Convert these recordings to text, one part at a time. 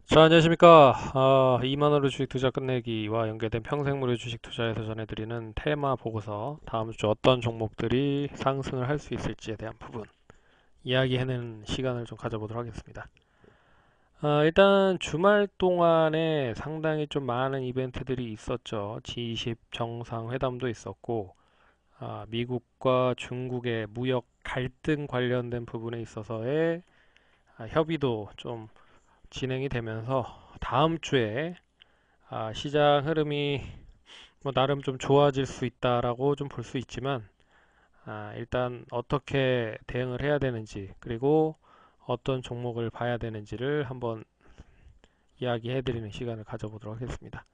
자, 안녕하십니까. 2만원으로 주식 투자 끝내기와 연계된 평생 무료 주식 투자에서 전해드리는 테마 보고서, 다음 주 어떤 종목들이 상승을 할 수 있을지에 대한 부분 이야기해내는 시간을 좀 가져보도록 하겠습니다. 일단 주말 동안에 상당히 좀 많은 이벤트들이 있었죠. G20 정상회담도 있었고, 미국과 중국의 무역 갈등 관련된 부분에 있어서의 협의도 좀 진행이 되면서 다음 주에 시장 흐름이 뭐 나름 좀 좋아질 수 있다라고 좀 볼 수 있지만, 일단 어떻게 대응을 해야 되는지, 그리고 어떤 종목을 봐야 되는지를 한번 이야기해 드리는 시간을 가져보도록 하겠습니다.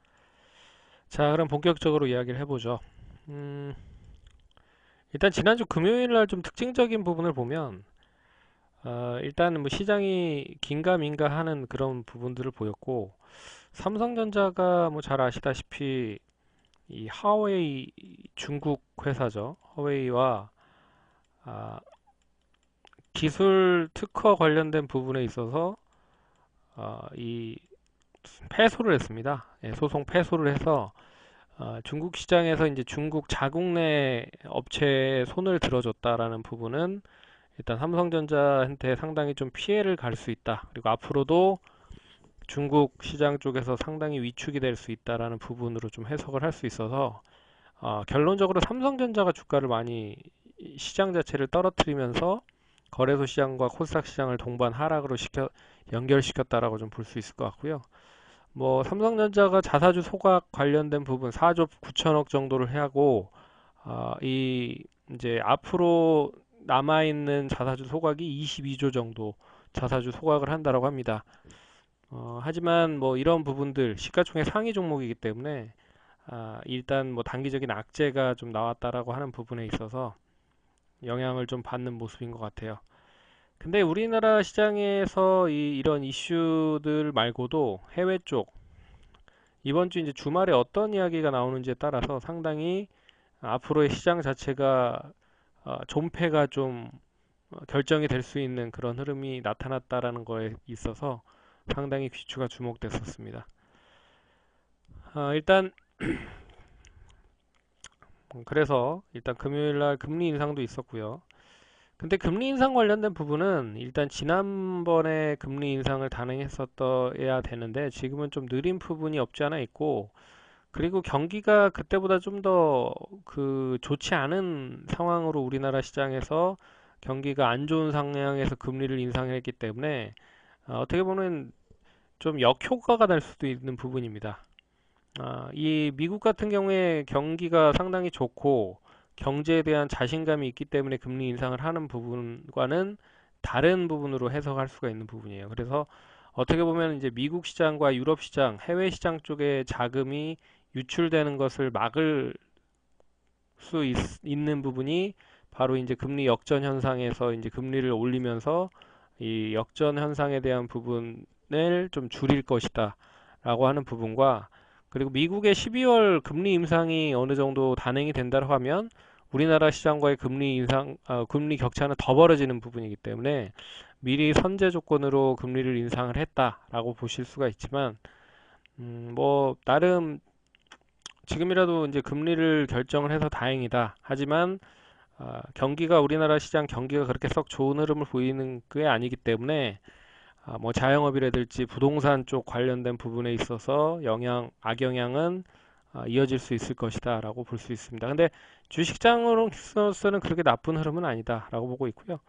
자, 그럼 본격적으로 이야기를 해보죠. 음, 일단 지난주 금요일 날 좀 특징적인 부분을 보면, 일단 뭐 시장이 긴가민가 하는 그런 부분들을 보였고, 삼성전자가 뭐 잘 아시다시피 이 하웨이, 중국 회사죠. 허웨이와 아, 기술 특허 관련된 부분에 있어서 이 패소를 했습니다. 예, 소송 패소를 해서 중국 시장에서 이제 중국 자국 내 업체에 손을 들어줬다라는 부분은 일단 삼성전자한테 상당히 좀 피해를 갈 수 있다. 그리고 앞으로도 중국 시장 쪽에서 상당히 위축이 될 수 있다라는 부분으로 좀 해석을 할 수 있어서, 결론적으로 삼성전자가 주가를 많이 시장 자체를 떨어뜨리면서 거래소 시장과 코스닥 시장을 동반 하락으로 연결시켰다라고 좀 볼 수 있을 것 같고요. 뭐 삼성전자가 자사주 소각 관련된 부분 4조 9천억 정도를 하고, 이 이제 앞으로 남아 있는 자사주 소각이 22조 정도 자사주 소각을 한다라고 합니다. 하지만 뭐 이런 부분들 시가총액 상위 종목이기 때문에 일단 뭐 단기적인 악재가 좀 나왔다라고 하는 부분에 있어서 영향을 좀 받는 모습인 것 같아요. 근데 우리나라 시장에서 이런 이슈들 말고도 해외 쪽 이번 주 이제 주말에 어떤 이야기가 나오는지에 따라서 상당히 앞으로의 시장 자체가 존폐가 좀 결정이 될 수 있는 그런 흐름이 나타났다라는 거에 있어서 상당히 귀추가 주목됐었습니다. 일단 그래서 일단 금요일 날 금리 인상도 있었고요. 근데 금리 인상 관련된 부분은 일단 지난번에 금리 인상을 단행했었어야 되는데 지금은 좀 느린 부분이 없지 않아 있고, 그리고 경기가 그때보다 좀 더 그 좋지 않은 상황으로 우리나라 시장에서 경기가 안 좋은 상황에서 금리를 인상했기 때문에 어떻게 보면 좀 역효과가 날 수도 있는 부분입니다. 이 미국 같은 경우에 경기가 상당히 좋고 경제에 대한 자신감이 있기 때문에 금리 인상을 하는 부분과는 다른 부분으로 해석할 수가 있는 부분이에요. 그래서 어떻게 보면 이제 미국 시장과 유럽 시장, 해외 시장 쪽에 자금이 유출되는 것을 막을 수 있는 부분이 바로 이제 금리 역전 현상에서 이제 금리를 올리면서 이 역전 현상에 대한 부분을 좀 줄일 것이다 라고 하는 부분과, 그리고 미국의 12월 금리 인상이 어느 정도 단행이 된다고 하면 우리나라 시장과의 금리 격차는 더 벌어지는 부분이기 때문에 미리 선제 조건으로 금리를 인상을 했다라고 보실 수가 있지만, 뭐 나름 지금이라도 이제 금리를 결정을 해서 다행이다. 하지만 경기가 우리나라 시장 경기가 그렇게 썩 좋은 흐름을 보이는 게 아니기 때문에 뭐 자영업이라든지 부동산 쪽 관련된 부분에 있어서 악영향은 이어질 수 있을 것이다라고 볼 수 있습니다. 근데 주식장으로서는 그렇게 나쁜 흐름은 아니다라고 보고 있고요.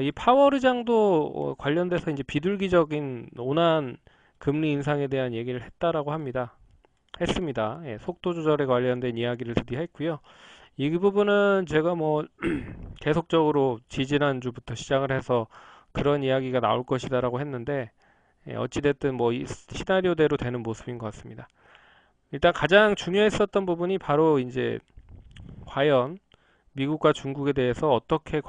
이 파월 의장도 관련돼서 이제 비둘기적인 온화한 금리 인상에 대한 얘기를 했습니다. 예, 속도 조절에 관련된 이야기를 드디어 했고요. 이 부분은 제가 뭐 계속적으로 지지난주부터 시작을 해서 그런 이야기가 나올 것이다라고 했는데, 어찌됐든 뭐 이 시나리오대로 되는 모습인 것 같습니다. 일단 가장 중요했었던 부분이 바로 이제 과연 미국과 중국에 대해서 어떻게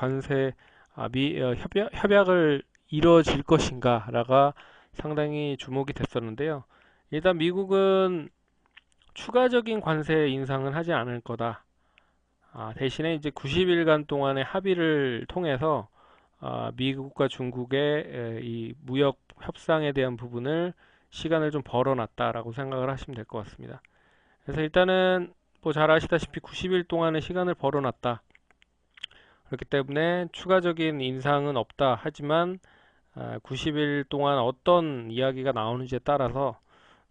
협약을 이루어질 것인가가 상당히 주목이 됐었는데요. 일단 미국은 추가적인 관세 인상은 하지 않을 거다. 대신에 이제 90일간 동안의 합의를 통해서 미국과 중국의 이 무역 협상에 대한 부분을 시간을 좀 벌어놨다라고 생각을 하시면 될 것 같습니다. 그래서 일단은 뭐 잘 아시다시피 90일 동안의 시간을 벌어놨다. 그렇기 때문에 추가적인 인상은 없다. 하지만 90일 동안 어떤 이야기가 나오는지에 따라서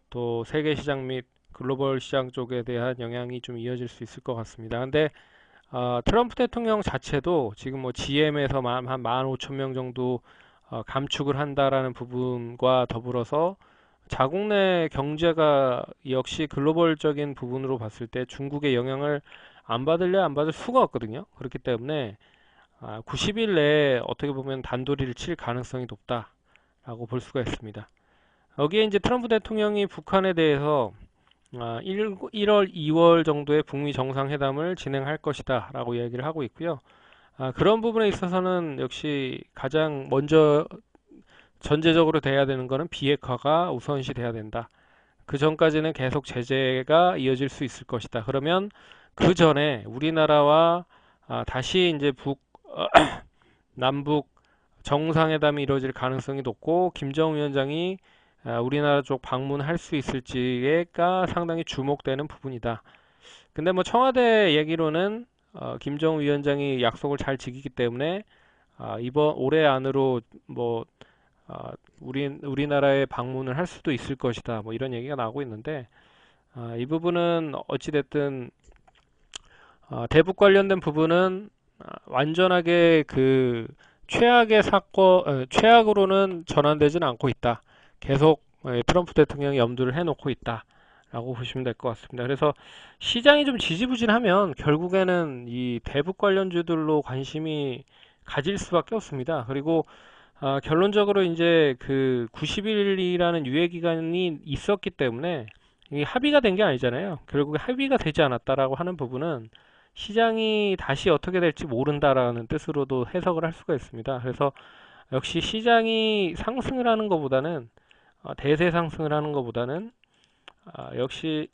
또 세계 시장 및 글로벌 시장 쪽에 대한 영향이 좀 이어질 수 있을 것 같습니다. 근데 트럼프 대통령 자체도 지금 뭐 GM에서 한 15,000명 정도 감축을 한다라는 부분과 더불어서 자국 내 경제가 역시 글로벌적인 부분으로 봤을 때 중국의 영향을 안 받을래 안 받을 수가 없거든요. 그렇기 때문에 90일 내에 어떻게 보면 단도리를 칠 가능성이 높다라고 볼 수가 있습니다. 여기에 이제 트럼프 대통령이 북한에 대해서 1월, 2월 정도에 북미 정상회담을 진행할 것이다 라고 이야기를 하고 있고요. 그런 부분에 있어서는 역시 가장 먼저 전제적으로 돼야 되는 것은 비핵화가 우선시 돼야 된다. 그 전까지는 계속 제재가 이어질 수 있을 것이다. 그러면 그 전에 우리나라와 다시 이제 남북 정상회담이 이루어질 가능성이 높고 김정은 위원장이 우리나라 쪽 방문할 수 있을지가 상당히 주목되는 부분이다. 근데 뭐 청와대 얘기로는 김정은 위원장이 약속을 잘 지키기 때문에 이번 올해 안으로 뭐 우리나라에 방문을 할 수도 있을 것이다. 뭐 이런 얘기가 나오고 있는데 이 부분은 어찌됐든 대북 관련된 부분은 완전하게 그 최악의 최악으로는 전환되지는 않고 있다. 계속 트럼프 대통령이 염두를 해놓고 있다라고 보시면 될 것 같습니다. 그래서 시장이 좀 지지부진하면 결국에는 이 대북 관련주들로 관심이 가질 수밖에 없습니다. 그리고 결론적으로 이제 그 90일이라는 유예 기간이 있었기 때문에 이게 합의가 된 게 아니잖아요. 결국에 합의가 되지 않았다라고 하는 부분은 시장이 다시 어떻게 될지 모른다라는 뜻으로도 해석을 할 수가 있습니다. 그래서 역시 시장이 상승을 하는 것보다는 대세 상승을 하는 것보다는 역시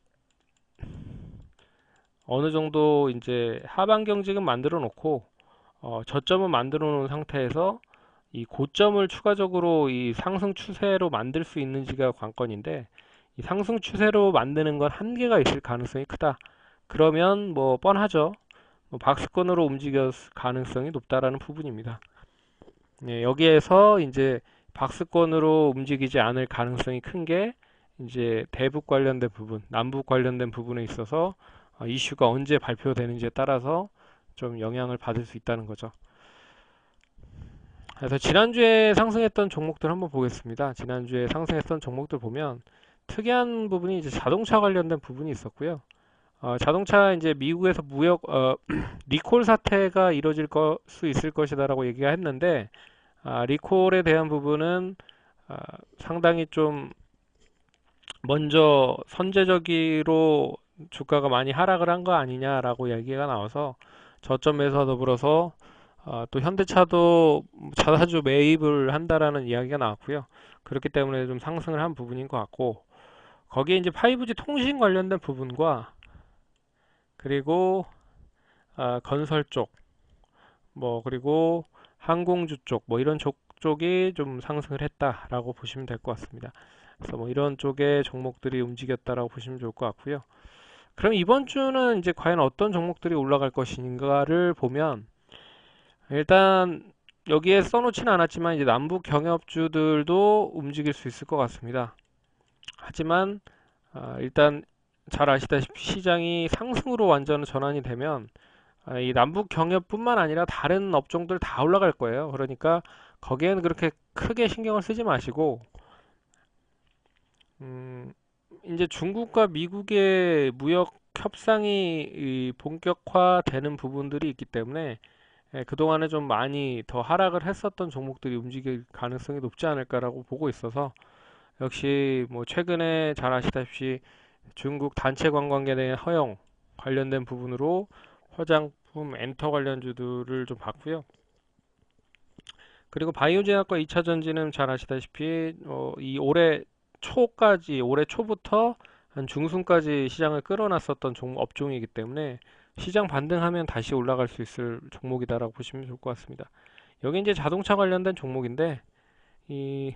어느 정도 이제 하반 경직은 만들어 놓고 저점은 만들어 놓은 상태에서 이 고점을 추가적으로 이 상승 추세로 만들 수 있는지가 관건인데 이 상승 추세로 만드는 건 한계가 있을 가능성이 크다. 그러면 뭐 뻔하죠. 뭐 박스권으로 움직일 가능성이 높다라는 부분입니다. 네, 여기에서 이제 박스권으로 움직이지 않을 가능성이 큰 게 이제 대북 관련된 부분, 남북 관련된 부분에 있어서 이슈가 언제 발표되는지에 따라서 좀 영향을 받을 수 있다는 거죠. 그래서 지난주에 상승했던 종목들 한번 보겠습니다. 지난주에 상승했던 종목들 보면 특이한 부분이 이제 자동차 관련된 부분이 있었고요. 자동차 이제 미국에서 무역 리콜 사태가 이뤄질 수 있을 것이다라고 얘기가 했는데 리콜에 대한 부분은 상당히 좀 먼저 선제적으로 주가가 많이 하락을 한 거 아니냐라고 얘기가 나와서 저점에서 더불어서 또 현대차도 자사주 매입을 한다라는 이야기가 나왔고요. 그렇기 때문에 좀 상승을 한 부분인 것 같고 거기에 이제 5G 통신 관련된 부분과 그리고 건설 쪽, 뭐 그리고 항공주 쪽, 뭐 이런 쪽이 좀 상승을 했다라고 보시면 될 것 같습니다. 그래서 뭐 이런 쪽의 종목들이 움직였다라고 보시면 좋을 것 같고요. 그럼 이번 주는 이제 과연 어떤 종목들이 올라갈 것인가를 보면 일단 여기에 써놓지는 않았지만 이제 남북 경협주들도 움직일 수 있을 것 같습니다. 하지만 일단 잘 아시다시피 시장이 상승으로 완전 전환이 되면 이 남북 경협뿐만 아니라 다른 업종들 다 올라갈 거예요. 그러니까 거기에는 그렇게 크게 신경을 쓰지 마시고 이제 중국과 미국의 무역 협상이 본격화되는 부분들이 있기 때문에 그동안에 좀 많이 더 하락을 했었던 종목들이 움직일 가능성이 높지 않을까라고 보고 있어서 역시 뭐 최근에 잘 아시다시피 중국 단체 관광에 대한 허용 관련된 부분으로 화장품 엔터 관련주들을 좀 봤고요. 그리고 바이오제약과 2차 전지는 잘 아시다시피 이 올해 초부터 한 중순까지 시장을 끌어놨었던 업종이기 때문에 시장 반등하면 다시 올라갈 수 있을 종목이다라고 보시면 좋을 것 같습니다. 여기 이제 자동차 관련된 종목인데 이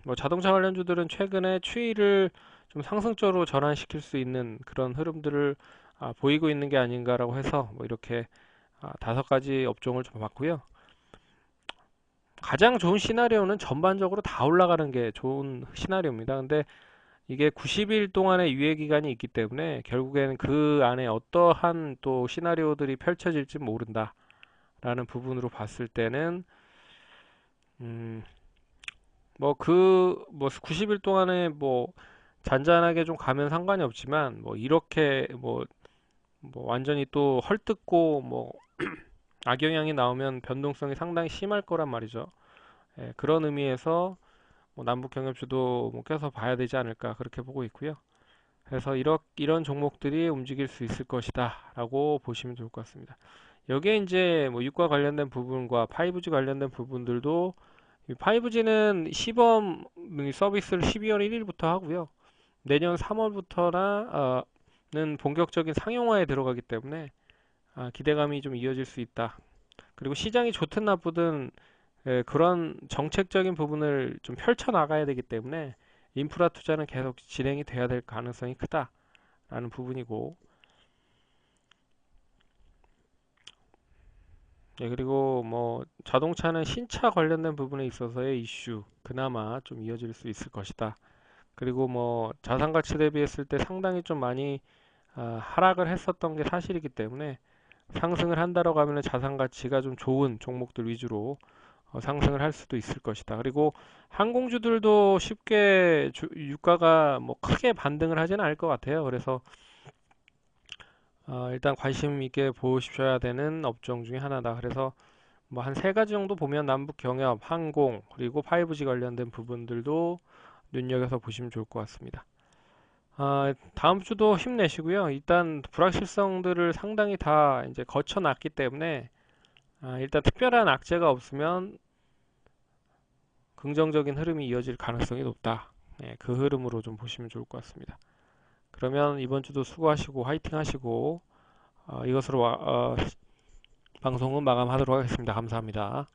뭐 자동차 관련주들은 최근에 추이를 좀 상승적으로 전환시킬 수 있는 그런 흐름들을 보이고 있는 게 아닌가라고 해서 뭐 이렇게 5가지 업종을 좀 봤고요. 가장 좋은 시나리오는 전반적으로 다 올라가는 게 좋은 시나리오입니다. 근데 이게 90일 동안의 유예 기간이 있기 때문에 결국에는 그 안에 어떠한 또 시나리오들이 펼쳐질지 모른다라는 부분으로 봤을 때는 음, 뭐 90일 동안에 뭐 잔잔하게 좀 가면 상관이 없지만 뭐 이렇게 뭐 완전히 또 헐뜯고 뭐 악영향이 나오면 변동성이 상당히 심할 거란 말이죠. 예, 그런 의미에서 뭐 남북 경협주도 뭐 껴서 봐야 되지 않을까 그렇게 보고 있고요. 그래서 이런 종목들이 움직일 수 있을 것이다 라고 보시면 좋을 것 같습니다. 여기에 이제 뭐 유가 관련된 부분과 5G 관련된 부분들도 5G는 시범 서비스를 12월 1일부터 하고요. 내년 3월부터는 본격적인 상용화에 들어가기 때문에 기대감이 좀 이어질 수 있다. 그리고 시장이 좋든 나쁘든 그런 정책적인 부분을 좀 펼쳐 나가야 되기 때문에 인프라 투자는 계속 진행이 돼야 될 가능성이 크다라는 부분이고, 그리고 뭐 자동차는 신차 관련된 부분에 있어서의 이슈 그나마 좀 이어질 수 있을 것이다. 그리고 뭐 자산 가치 대비했을 때 상당히 좀 많이 하락을 했었던 게 사실이기 때문에 상승을 한다라고 하면 자산 가치가 좀 좋은 종목들 위주로 상승을 할 수도 있을 것이다. 그리고 항공주들도 쉽게 유가가 뭐 크게 반등을 하지는 않을 것 같아요. 그래서 일단 관심 있게 보셔야 되는 업종 중에 하나다. 그래서 뭐 한 3가지 정도 보면 남북 경협, 항공, 그리고 5G 관련된 부분들도 눈여겨서 보시면 좋을 것 같습니다. 다음 주도 힘내시고요. 일단 불확실성들을 상당히 다 이제 거쳐놨기 때문에 일단 특별한 악재가 없으면 긍정적인 흐름이 이어질 가능성이 높다. 네, 그 흐름으로 좀 보시면 좋을 것 같습니다. 그러면 이번 주도 수고하시고 화이팅 하시고 이것으로 방송은 마감하도록 하겠습니다. 감사합니다.